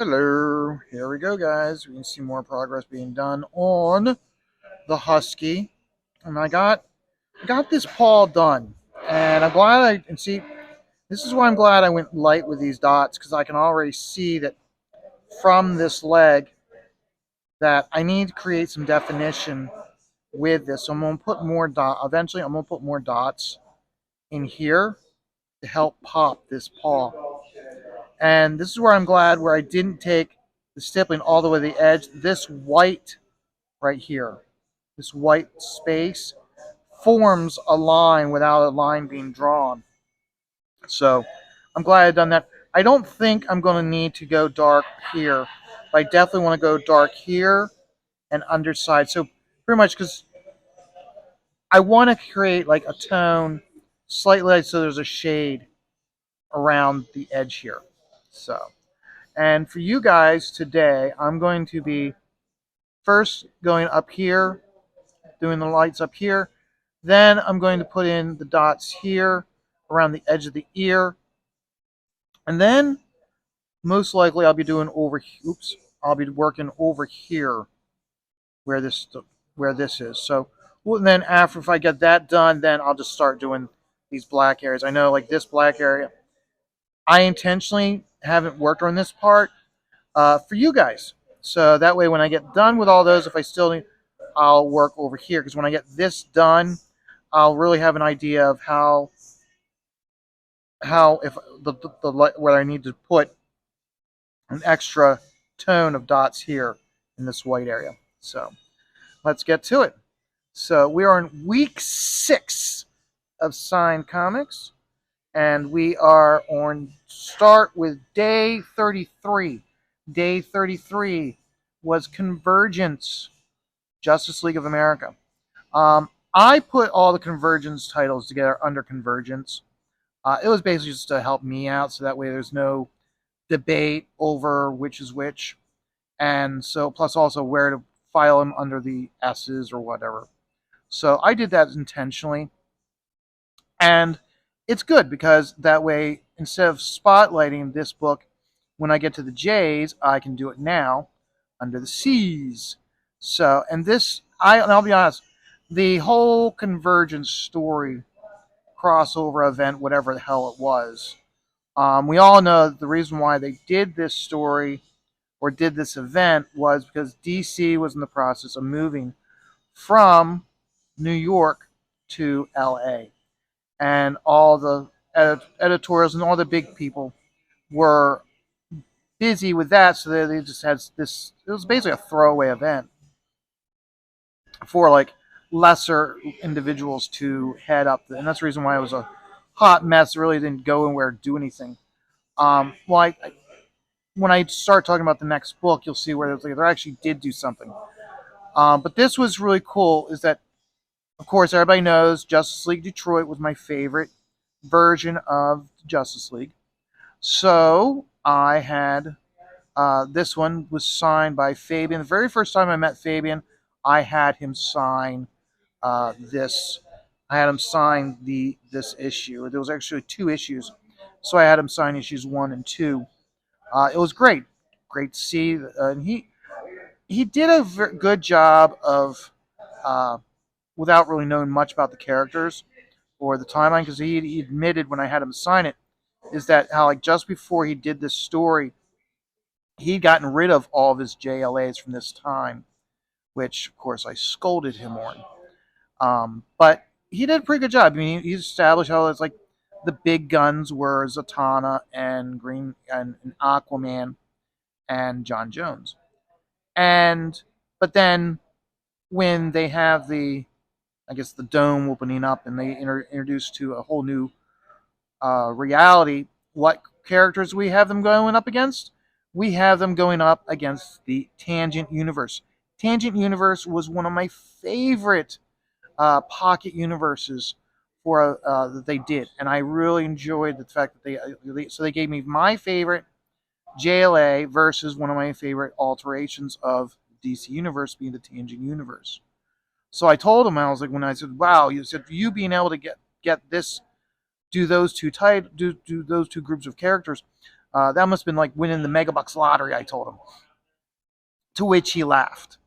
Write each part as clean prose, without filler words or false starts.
Hello, here we go, guys. We can see more progress being done on the Husky, and I got this paw done, and I'm glad and see. This is why I'm glad I went light with these dots because I can already see that from this leg that I need to create some definition with this. So I'm gonna put more dot. Eventually, I'm gonna put more dots in here to help pop this paw. And this is where I'm glad where I didn't take the stippling all the way to the edge. This white right here, this white space, forms a line without a line being drawn. So I'm glad I've done that. I don't think I'm going to need to go dark here, but I definitely want to go dark here and underside. So pretty much because I want to create like a tone slightly so there's a shade around the edge here. So, and for you guys today, I'm going to be first going up here, doing the lights up here. Then I'm going to put in the dots here around the edge of the ear. And then most likely I'll be doing I'll be working over here where this is. So well, then after if I get that done, then I'll just start doing these black areas. I know like this black area, I intentionally haven't worked on this part for you guys. So that way when I get done with all those, if I still need, I'll work over here because when I get this done, I'll really have an idea of how if the where I need to put an extra tone of dots here in this white area. So let's get to it. So we are in week 6 of Sign Comics, and we are on start with day 33. Day 33 was Convergence, Justice League of America. I put all the Convergence titles together under Convergence. It was basically just to help me out, so that way there's no debate over which is which, and so plus also where to file them under the S's or whatever. So I did that intentionally, and it's good because that way instead of spotlighting this book when I get to the J's, I can do it now under the C's. So and I'll be honest, the whole Convergence story crossover event, whatever the hell it was. We all know the reason why they did this story or did this event was because DC was in the process of moving from New York to LA. And all the editorials and all the big people were busy with that, so they just had this. It was basically a throwaway event for like lesser individuals to head up, and that's the reason why it was a hot mess. It really didn't go anywhere, do anything. Well, when I start talking about the next book, you'll see where they actually did do something. But this was really cool. Is that, of course, everybody knows Justice League Detroit was my favorite version of Justice League. So I had this one was signed by Fabian. The very first time I met Fabian, I had him sign this. I had him sign this issue. There was actually 2 issues, so I had him sign issues 1 and 2. It was great to see, and he did a good job of uh, without really knowing much about the characters or the timeline, because he admitted when I had him sign it is that how like just before he did this story, he'd gotten rid of all of his JLAs from this time, which of course I scolded him on. But he did a pretty good job. I mean, he established how it's like the big guns were Zatanna and Green and Aquaman and John Jones. And but then when they have I guess the dome opening up and they introduce to a whole new reality, what characters we have them going up against? We have them going up against the Tangent Universe. Tangent Universe was one of my favorite pocket universes for that they did, and I really enjoyed the fact that they gave me my favorite JLA versus one of my favorite alterations of DC Universe being the Tangent Universe. So I told him, I was like, when I said, "Wow," you said you being able to get this, do those two groups of characters, That must have been like winning the Megabucks lottery, I told him. To which he laughed.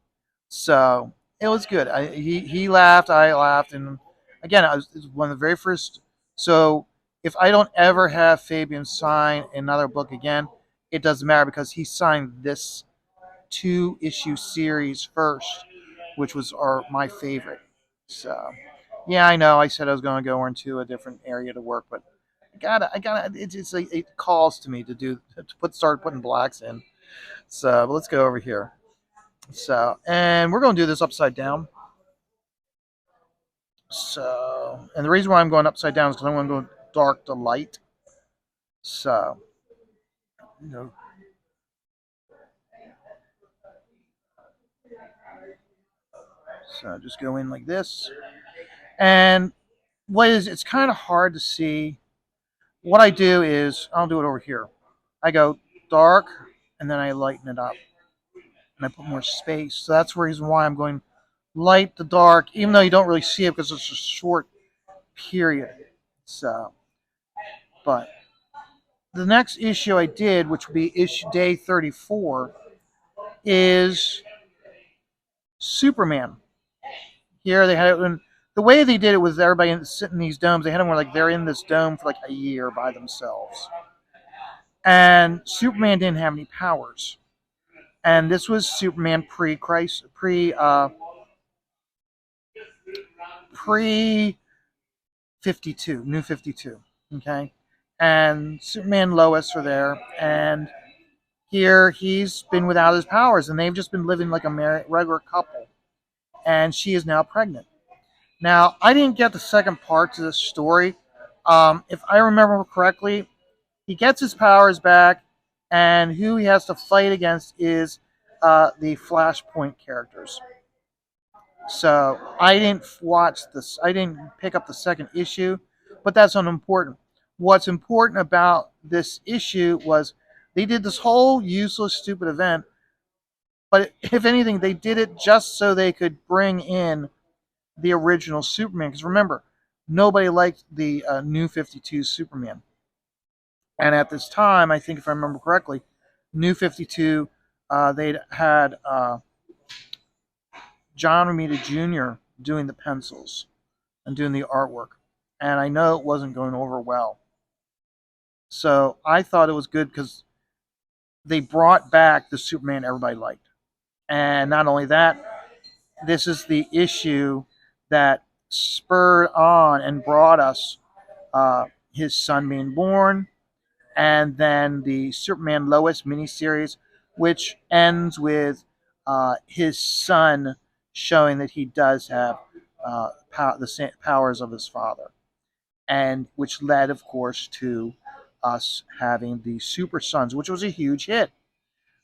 So it was good. He laughed, I laughed, and again, it was one of the very first. So if I don't ever have Fabian sign another book again, it doesn't matter because he signed this 2-issue series first, which was my favorite. So yeah, I know. I said I was going to go into a different area to work, but I gotta. It's like it calls to me to start putting blacks in. So but let's go over here. So and we're going to do this upside down. So and the reason why I'm going upside down is because I'm going to go dark to light. So you know, so just go in like this. And it's kind of hard to see. What I do is I'll do it over here. I go dark and then I lighten it up and I put more space. So that's the reason why I'm going light to dark, even though you don't really see it because it's a short period. So, but the next issue I did, which would be issue day 34, is Superman. Here they had it, and the way they did it was everybody sitting in these domes. They had them where like they're in this dome for like a year by themselves, and Superman didn't have any powers. And this was Superman pre-Christ, pre 52, New 52. Okay, and Superman and Lois are there, and here he's been without his powers, and they've just been living like a regular couple, and she is now pregnant. Now I didn't get the second part to this story. If I remember correctly, he gets his powers back, and who he has to fight against is the Flashpoint characters. So I didn't watch this. I didn't pick up the second issue, but that's unimportant. What's important about this issue was they did this whole useless, stupid event, but if anything, they did it just so they could bring in the original Superman. Because remember, nobody liked the New 52 Superman. And at this time, I think if I remember correctly, New 52, they'd had John Romita Jr. doing the pencils and doing the artwork. And I know it wasn't going over well. So I thought it was good because they brought back the Superman everybody liked. And not only that, this is the issue that spurred on and brought us his son being born, and then the Superman Lois miniseries, which ends with his son showing that he does have the powers of his father, and which led, of course, to us having the Super Sons, which was a huge hit.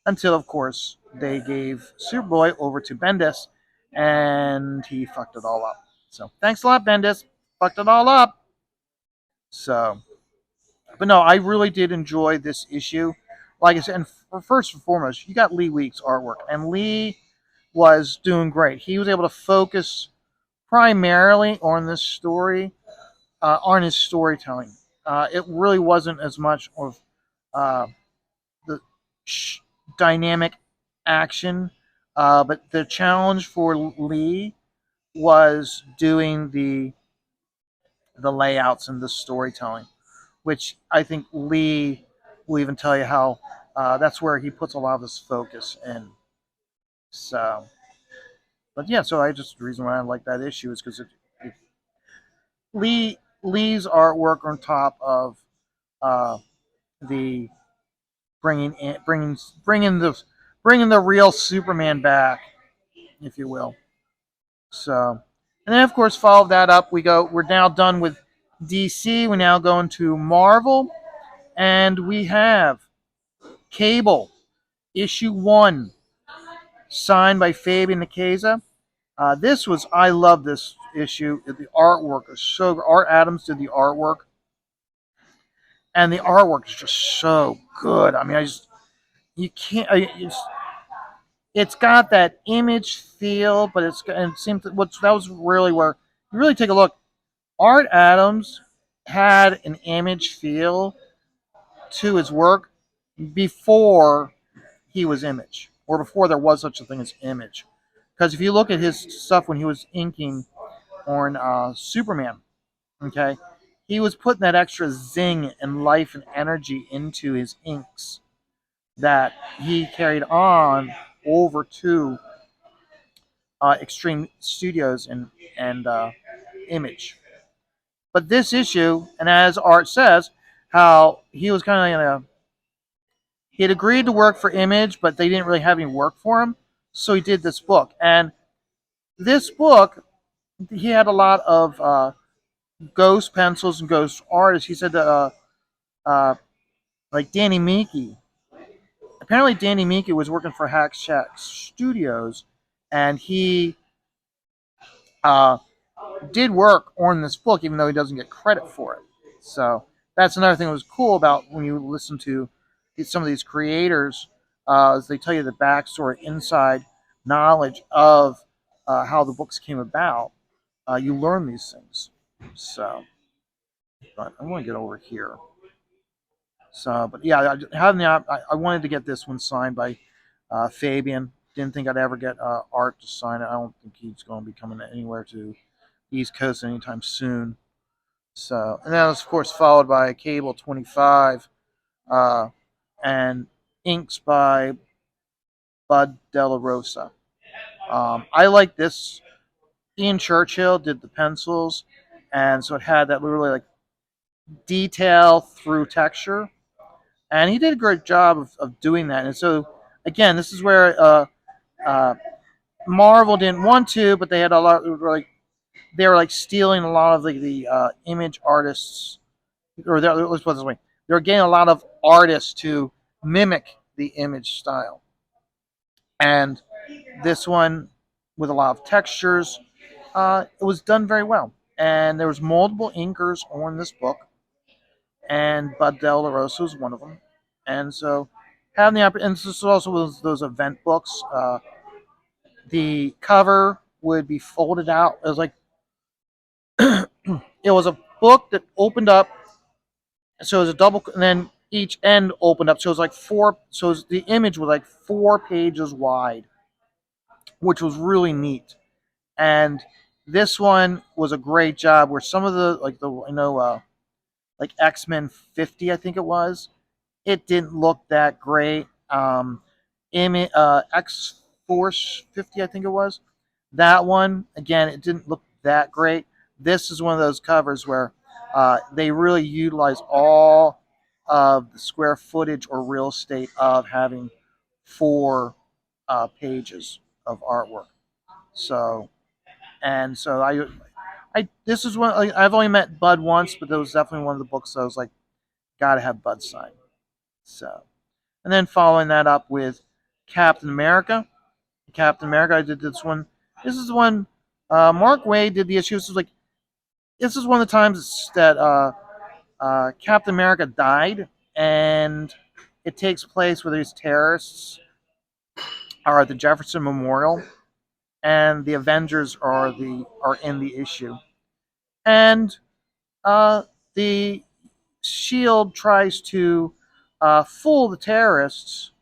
Until, of course, they gave Superboy over to Bendis, and he fucked it all up. So thanks a lot, Bendis. Fucked it all up. So, but no, I really did enjoy this issue. Like I said, and first and foremost, you got Lee Week's artwork, and Lee was doing great. He was able to focus primarily on this story, on his storytelling. It really wasn't as much of uh, the dynamic action, but the challenge for Lee was doing the layouts and the storytelling, which I think Lee will even tell you how that's where he puts a lot of his focus in. So, but yeah, so I just the reason why I like that issue is because Lee's artwork on top of uh, the bringing in, bringing the real Superman back, if you will. So, and then of course follow that up. We're now done with DC. We're now going to Marvel, and we have Cable issue 1, signed by Fabian Nicieza. I love this issue. The artwork is so good. Art Adams did the artwork, and the artwork is just so good. I mean, you can't. It's got that image feel, but it seems that that was really where you really take a look. Art Adams had an image feel to his work, before he was Image, or before there was such a thing as Image. Because if you look at his stuff when he was inking on Superman, okay, he was putting that extra zing and life and energy into his inks that he carried on over to Extreme Studios and Image. But this issue, and as Art says, how he was kind of in a he had agreed to work for Image, but they didn't really have any work for him, so he did this book. And this book, he had a lot of ghost pencils and ghost artists. He said that, uh, like Danny Meeke. Apparently, Danny Meeke was working for Hack Shack Studios, and he uh, did work on this book, even though he doesn't get credit for it. So that's another thing that was cool about when you listen to some of these creators, is they tell you the backstory, inside knowledge of how the books came about. You learn these things. So, but I want to get over here. So, but yeah, I wanted to get this one signed by Fabian. Didn't think I'd ever get Art to sign it. I don't think he's going to be coming anywhere to East Coast anytime soon. So, and that was, of course, followed by Cable 25 uh, and inks by Bud Della Rosa. I like this. Ian Churchill did the pencils, and so it had that really like detail through texture, and he did a great job of doing that. And so, again, this is where uh, Marvel didn't want to, but they had a lot like they were like stealing a lot of the image artists, or let's put it this way, they were getting a lot of artists to mimic the image style. And this one, with a lot of textures, it was done very well. And there was multiple inkers on this book, and Bud Del Rosa was one of them. And so, having the opportunity, and this also was those event books. The cover would be folded out. It was like it was a book that opened up, so it was a double, and then each end opened up. So it was like four. So it was, the image was like 4 pages wide, which was really neat. And this one was a great job. Where some of the like the I know like X-Men 50, I think it was. It didn't look that great. X Force 50, I think it was. That one, again, it didn't look that great. This is one of those covers where they really utilize all of the square footage or real estate of having 4 pages of artwork. So, and so I this is one I've only met Bud once, but that was definitely one of the books that I was like, gotta have Bud sign. So, and then following that up with Captain America. Captain America, I did this one. This is the one Mark Waid did the issue. This is one of the times that Captain America died, and it takes place where these terrorists are at the Jefferson Memorial, and the Avengers are in the issue, and the Shield tries to fool the terrorists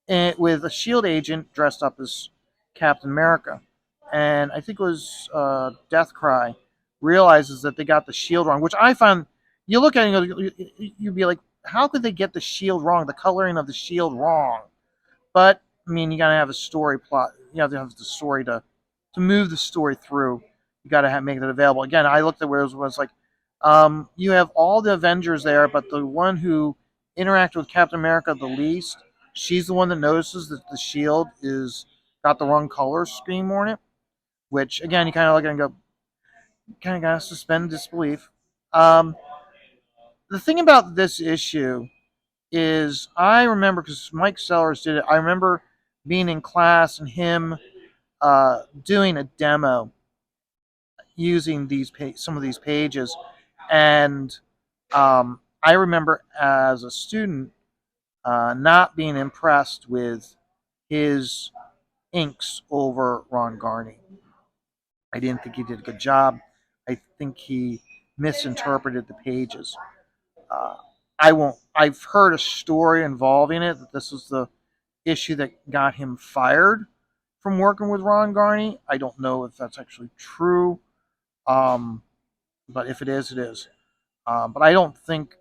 with a Shield agent dressed up as Captain America, and I think it was Deathcry realizes that they got the Shield wrong, which I found. You look at it, and you'd be like, how could they get the Shield wrong, the coloring of the Shield wrong? But I mean, you gotta have a story plot. You have to have the story to move the story through. You gotta make it available. Again, I looked at where it was like, you have all the Avengers there, but the one who interacted with Captain America the least, she's the one that notices that the shield is got the wrong color scheme on it. Which again, you kind of look at it and go, kind of gotta suspend disbelief. Um, the thing about this issue is, I remember because Mike Sellers did it. I remember being in class and him doing a demo using some of these pages, and I remember as a student not being impressed with his inks over Ron Garney. I didn't think he did a good job. I think he misinterpreted the pages. Uh, I won't. I've heard a story involving it that this was the issue that got him fired from working with Ron Garney. I don't know if that's actually true, um, but if it is, it is. But I don't think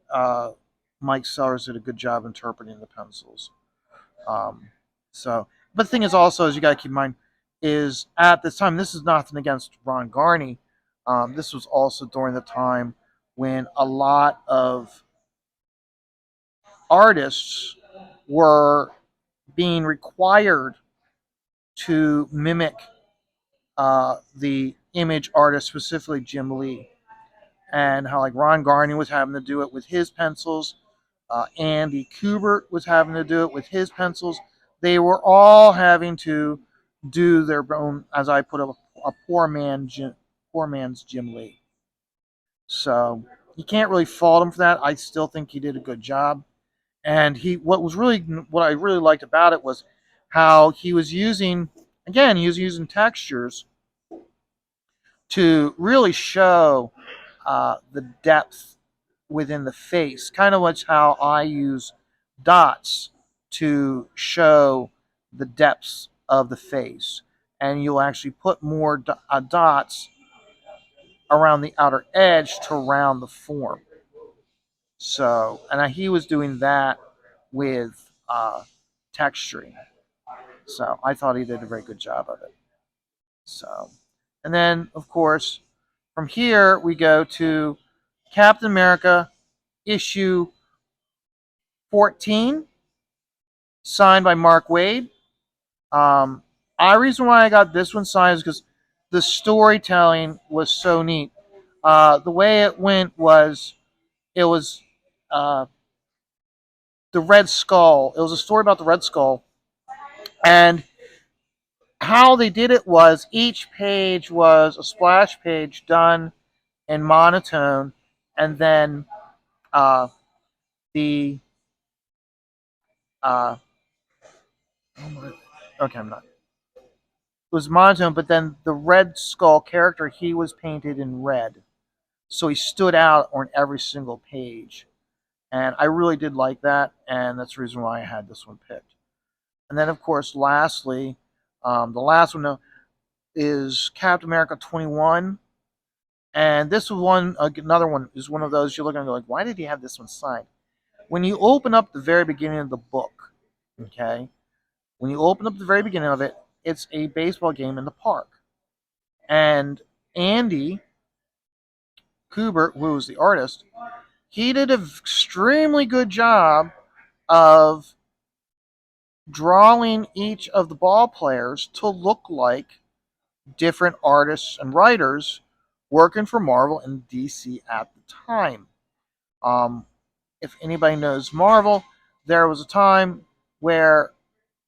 Mike Sellers did a good job interpreting the pencils. Um, so, but the thing is also, as you got to keep in mind, is at this time, this is nothing against Ron Garney. This was also during the time when a lot of artists were being required to mimic the image artist, specifically Jim Lee, and how like Ron Garney was having to do it with his pencils. Andy Kubert was having to do it with his pencils. They were all having to do their own, as I put it, a poor man's Jim Lee. So you can't really fault him for that. I still think he did a good job. And what I really liked about it was how he was using, again, he was using textures to really show the depth within the face. Kind of like how I use dots to show the depths of the face. And you'll actually put more dots around the outer edge to round the form. So, and he was doing that with texturing. So I thought he did a very good job of it. So, and then of course, from here we go to Captain America issue 14, signed by Mark Waid. Um, reason why I got this one signed is because the storytelling was so neat. The way it went was it was uh, the Red Skull. It was a story about the Red Skull, and how they did it was each page was a splash page done in monotone, and then uh, the uh, okay, I'm not. It was monotone, but then the Red Skull character, he was painted in red, so he stood out on every single page, and I really did like that, and that's the reason why I had this one picked. And then, of course, lastly, the last one is Captain America 21. And this one, another one, is one of those you're looking at like, why did he have this one signed? When you open up the very beginning of the book, okay, when you open up the very beginning of it, it's a baseball game in the park. And Andy Kubert, who was the artist, he did an extremely good job of drawing each of the ball players to look like different artists and writers working for Marvel and DC at the time. Um, if anybody knows Marvel, there was a time where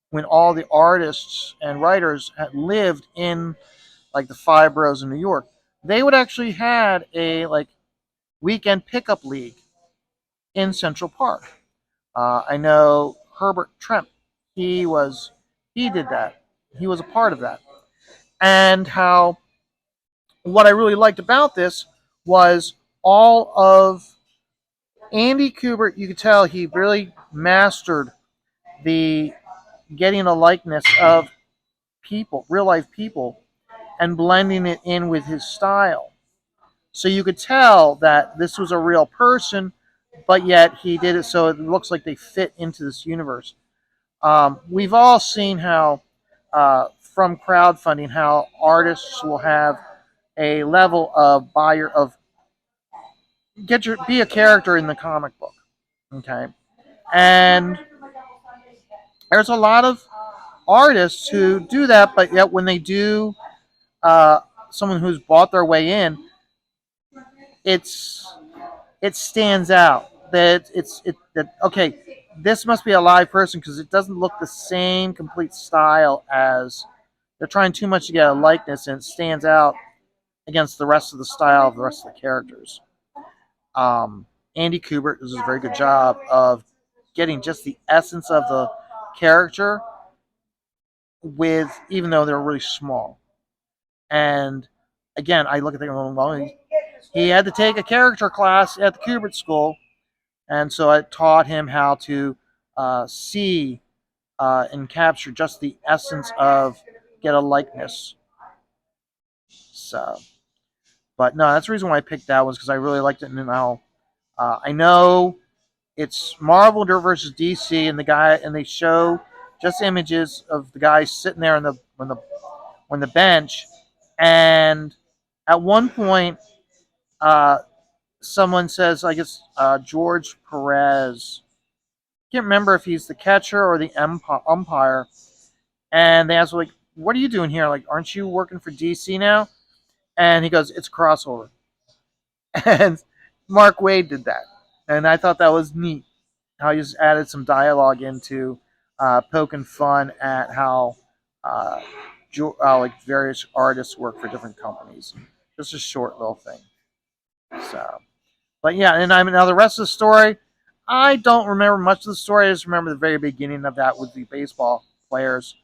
when all the artists and writers had lived in like the five boroughs in New York, they would actually had a like weekend pickup league in Central Park. I know Herbert Tremp, he was he did that. He was a part of that. And how what I really liked about this was all of Andy Kubert. You could tell he really mastered the getting a likeness of people, real life people, and blending it in with his style. So you could tell that this was a real person, but yet he did it so it looks like they fit into this universe. We've all seen how, from crowdfunding, how artists will have a level of buyer of be a character in the comic book, okay, and there's a lot of artists who do that, but yet when they do uh, someone who's bought their way in, it's it stands out that that okay, this must be a live person because it doesn't look the same complete style as they're trying too much to get a likeness, and it stands out against the rest of the style of the rest of the characters. Andy Kubert does a very good job of getting just the essence of the character with, even though they're really small. And again, I look at them going, well, he had to take a character class at the Kubert School, And so I taught him how to see and capture just the essence of get a likeness. So, but no, that's the reason why I picked that was because I really liked it. And how I know it's Marvel versus DC, and they show just images of the guy sitting there on the bench, and at one point, uh, someone says, I guess George Perez. Can't remember if he's the catcher or the umpire, and they ask like, "What are you doing here? Like, aren't you working for DC now?" And he goes, "It's a crossover." And Mark Waid did that, and I thought that was neat. How he just added some dialogue into poking fun at how uh, like various artists work for different companies. Just a short little thing. So, but yeah, and I mean now the rest of the story, I don't remember much of the story. I just remember the very beginning of that with the baseball players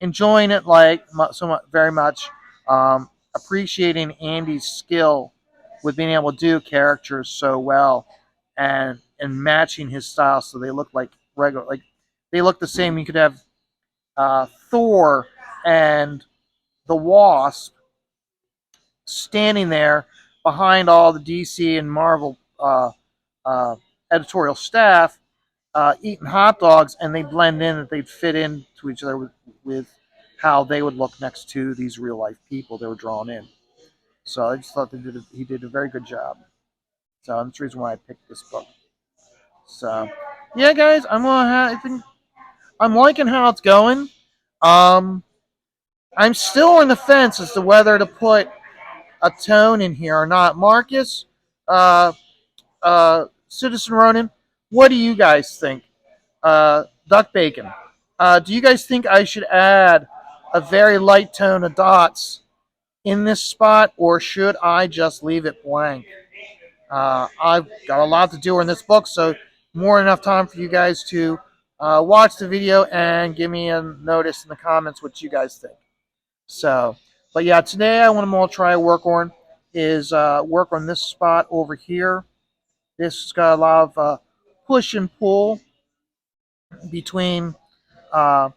enjoying it like so much, very much, appreciating Andy's skill with being able to do characters so well, and matching his style so they look like regular, like they look the same. You could have Thor and the Wasp standing there behind all the DC and Marvel uh, editorial staff, eating hot dogs, and they blend in, that they'd fit into each other with how they would look next to these real life people they were drawn in. So I just thought he did a very good job. So that's the reason why I picked this book. So yeah, guys, I think I'm liking how it's going. Um, I'm still on the fence as to whether to put a tone in here or not. Marcus, uh, Citizen Ronin, what do you guys think? Duck Bacon. Do you guys think I should add a very light tone of dots in this spot, or should I just leave it blank? I've got a lot to do in this book, so more than enough time for you guys to watch the video and give me a notice in the comments what you guys think. So, but yeah, today I want to try work on is work on this spot over here. This has got a lot of push and pull between. Uh,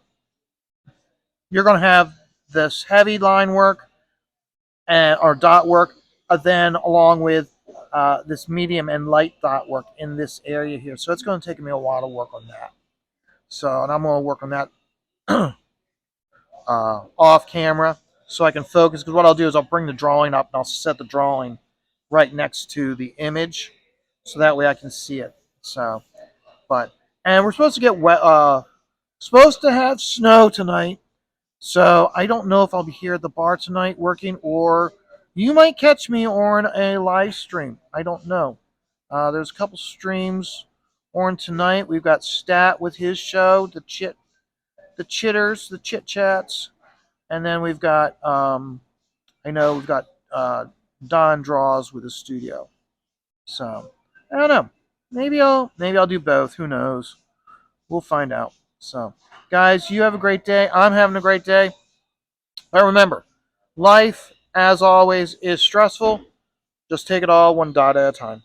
you're going to have this heavy line work and or dot work, then along with this medium and light dot work in this area here. So it's going to take me a while to work on that. So, and I'm going to work on that off camera so I can focus. Because what I'll do is I'll bring the drawing up and I'll set the drawing right next to the image, so that way I can see it. So, but and we're supposed to get wet. Supposed to have snow tonight. So I don't know if I'll be here at the bar tonight working, or you might catch me on a live stream. I don't know. There's a couple streams on tonight. We've got Stat with his show, the chitters, the chit chats, and then we've got I know we've got Don Draws with his studio. So I don't know. Maybe I'll do both. Who knows? We'll find out. So guys, you have a great day. I'm having a great day. But remember, life, as always, is stressful. Just take it all one dot at a time.